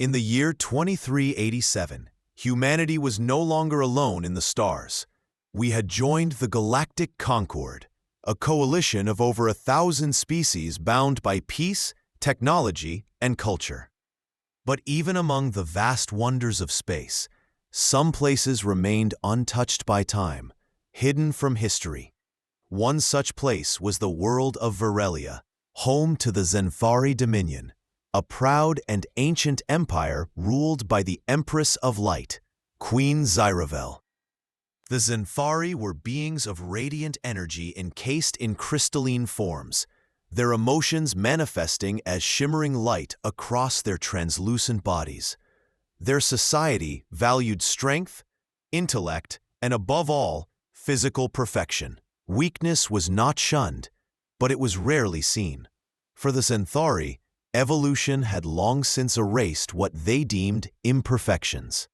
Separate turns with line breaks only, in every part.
In the year 2387, humanity was no longer alone in the stars. We had joined the Galactic Concord, a coalition of over 1,000 species bound by peace, technology, and culture. But even among the vast wonders of space, some places remained untouched by time, hidden from history. One such place was the world of Varelia, home to the Zenthari Dominion, a proud and ancient empire ruled by the Empress of Light, Queen Zyravel. The Zenthari were beings of radiant energy encased in crystalline forms, their emotions manifesting as shimmering light across their translucent bodies. Their society valued strength, intellect, and above all, physical perfection. Weakness was not shunned, but it was rarely seen. For the Zenthari, evolution had long since erased what they deemed imperfections.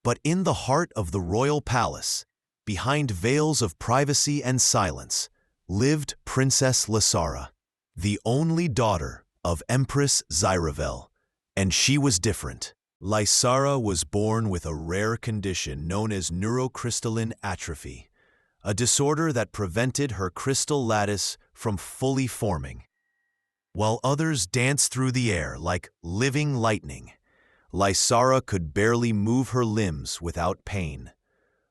But in the heart of the royal palace, behind veils of privacy and silence, lived Princess Lysara, the only daughter of Empress Zyravel, and she was different. Lysara was born with a rare condition known as neurocrystalline atrophy, a disorder that prevented her crystal lattice from fully forming. While others danced through the air like living lightning, Lysara could barely move her limbs without pain.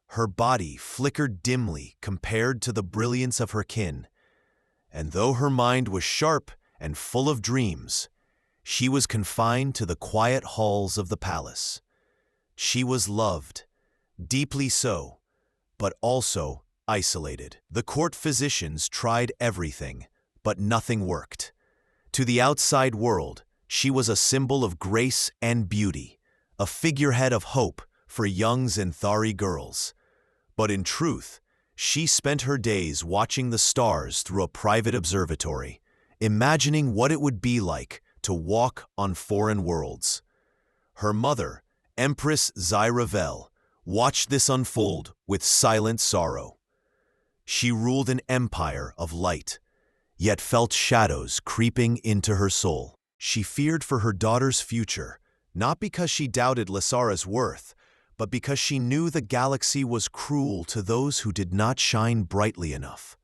Her body flickered dimly compared to the brilliance of her kin, and though her mind was sharp and full of dreams, she was confined to the quiet halls of the palace. She was loved, deeply so, but also isolated. The court physicians tried everything, but nothing worked. To the outside world, she was a symbol of grace and beauty, a figurehead of hope for young Zenthari girls. But in truth, she spent her days watching the stars through a private observatory, imagining what it would be like to walk on foreign worlds. Her mother, Empress Zyravel, watched this unfold with silent sorrow. She ruled an empire of light, yet felt shadows creeping into her soul. She feared for her daughter's future, not because she doubted Lysara's worth, but because she knew the galaxy was cruel to those who did not shine brightly enough.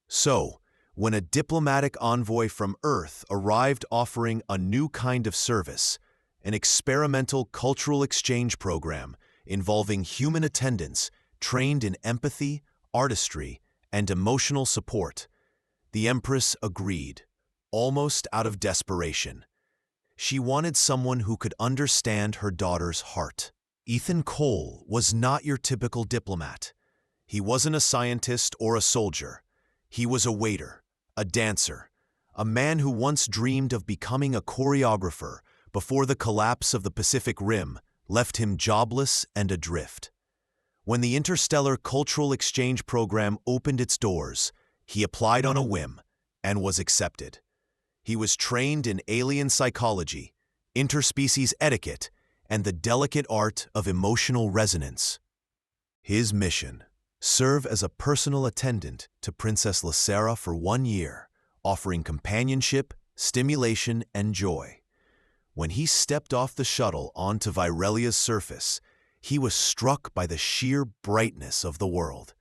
So, when a diplomatic envoy from Earth arrived offering a new kind of service, an experimental cultural exchange program involving human attendants trained in empathy, artistry, and emotional support, the Empress agreed, almost out of desperation. She wanted someone who could understand her daughter's heart. Ethan Cole was not your typical diplomat. He wasn't a scientist or a soldier. He was a waiter, a dancer, a man who once dreamed of becoming a choreographer before the collapse of the Pacific Rim left him jobless and adrift. When the Interstellar Cultural Exchange Program opened its doors, he applied on a whim and was accepted. He was trained in alien psychology, interspecies etiquette, and the delicate art of emotional resonance. His mission: serve as a personal attendant to Princess Lysara for 1 year, offering companionship, stimulation, and joy. When he stepped off the shuttle onto Virelia's surface, he was struck by the sheer brightness of the world.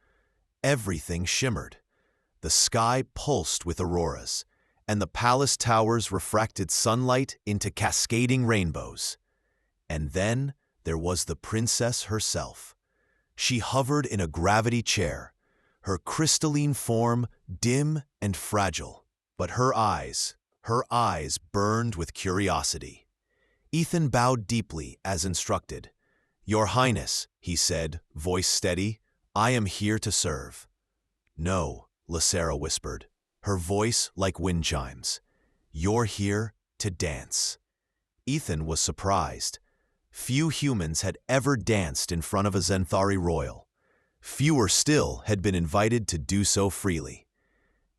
Everything shimmered. The sky pulsed with auroras, and the palace towers refracted sunlight into cascading rainbows. And then there was the princess herself. She hovered in a gravity chair, her crystalline form dim and fragile. But her eyes burned with curiosity. Ethan bowed deeply as instructed. "Your Highness," he said, voice steady, "I am here to serve." "No," Lysara whispered, her voice like wind chimes. "You're here to dance." Ethan was surprised. Few humans had ever danced in front of a Zenthari royal. Fewer still had been invited to do so freely.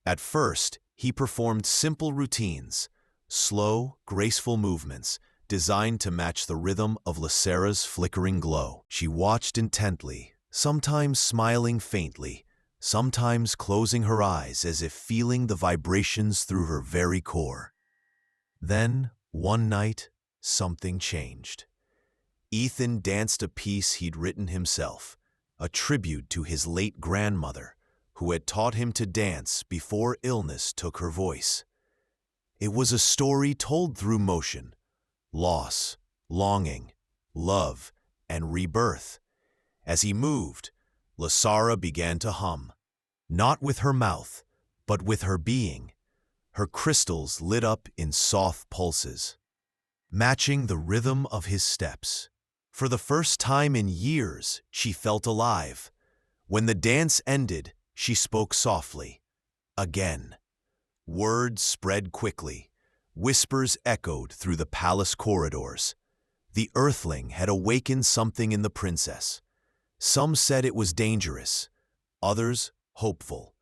At first, he performed simple routines, slow, graceful movements designed to match the rhythm of Lysara's flickering glow. She watched intently, sometimes smiling faintly, sometimes closing her eyes as if feeling the vibrations through her very core. Then, one night, something changed. Ethan danced a piece he'd written himself, a tribute to his late grandmother, who had taught him to dance before illness took her voice. It was a story told through motion, loss, longing, love, and rebirth. As he moved, Lasara began to hum, not with her mouth, but with her being. Her crystals lit up in soft pulses, matching the rhythm of his steps. For the first time in years, she felt alive. When the dance ended, she spoke softly. Again. Words spread quickly. Whispers echoed through the palace corridors. The Earthling had awakened something in the princess. Some said it was dangerous, others hopeful.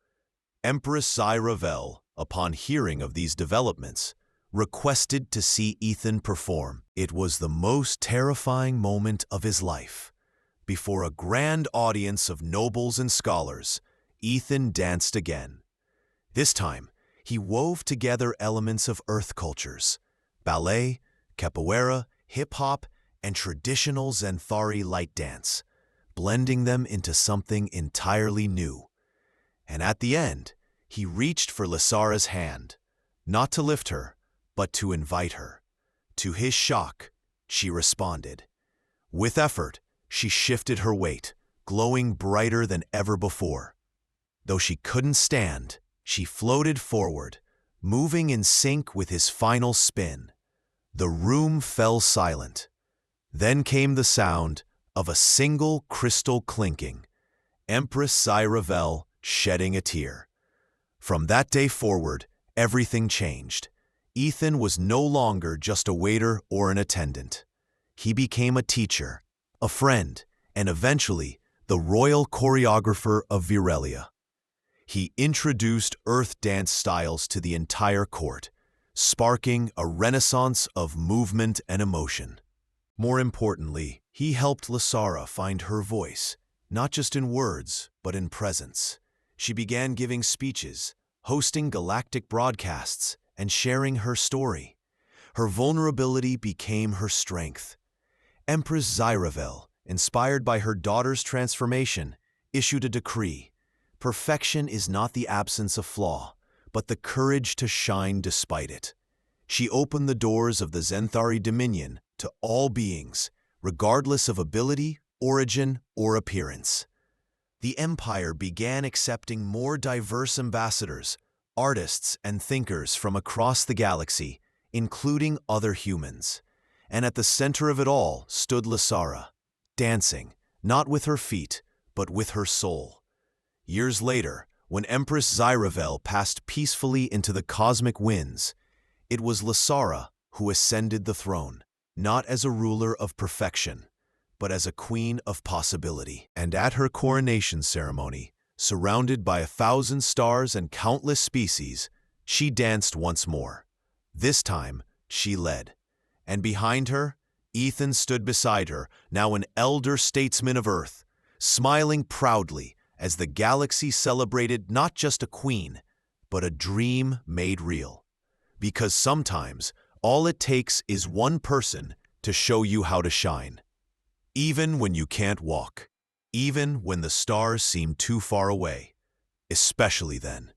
Empress Zyravel, upon hearing of these developments, requested to see Ethan perform. It was the most terrifying moment of his life. Before a grand audience of nobles and scholars, Ethan danced again. This time, he wove together elements of Earth cultures, ballet, capoeira, hip-hop, and traditional Zenthari light dance, blending them into something entirely new. And at the end, he reached for Lasara's hand, not to lift her, but to invite her. To his shock, she responded. With effort, she shifted her weight, glowing brighter than ever before. Though she couldn't stand, she floated forward, moving in sync with his final spin. The room fell silent. Then came the sound of a single crystal clinking, Empress Zyravel shedding a tear. From that day forward, everything changed. Ethan was no longer just a waiter or an attendant. He became a teacher, a friend, and eventually the royal choreographer of Virelia. He introduced Earth dance styles to the entire court, sparking a renaissance of movement and emotion. More importantly, he helped Lasara find her voice, not just in words, but in presence. She began giving speeches, hosting galactic broadcasts, and sharing her story. Her vulnerability became her strength. Empress Zyravel, inspired by her daughter's transformation, issued a decree. Perfection is not the absence of flaw, but the courage to shine despite it. She opened the doors of the Zenthari Dominion to all beings, regardless of ability, origin, or appearance. The Empire began accepting more diverse ambassadors, artists, and thinkers from across the galaxy, including other humans. And at the center of it all stood Lasara, dancing, not with her feet, but with her soul. Years later, when Empress Zyravel passed peacefully into the cosmic winds, it was Lasara who ascended the throne, not as a ruler of perfection, but as a queen of possibility. And at her coronation ceremony, surrounded by 1,000 stars and countless species, she danced once more. This time, she led. And behind her, Ethan stood beside her, now an elder statesman of Earth, smiling proudly as the galaxy celebrated not just a queen, but a dream made real. Because sometimes, all it takes is one person to show you how to shine. Even when you can't walk, even when the stars seem too far away, especially then.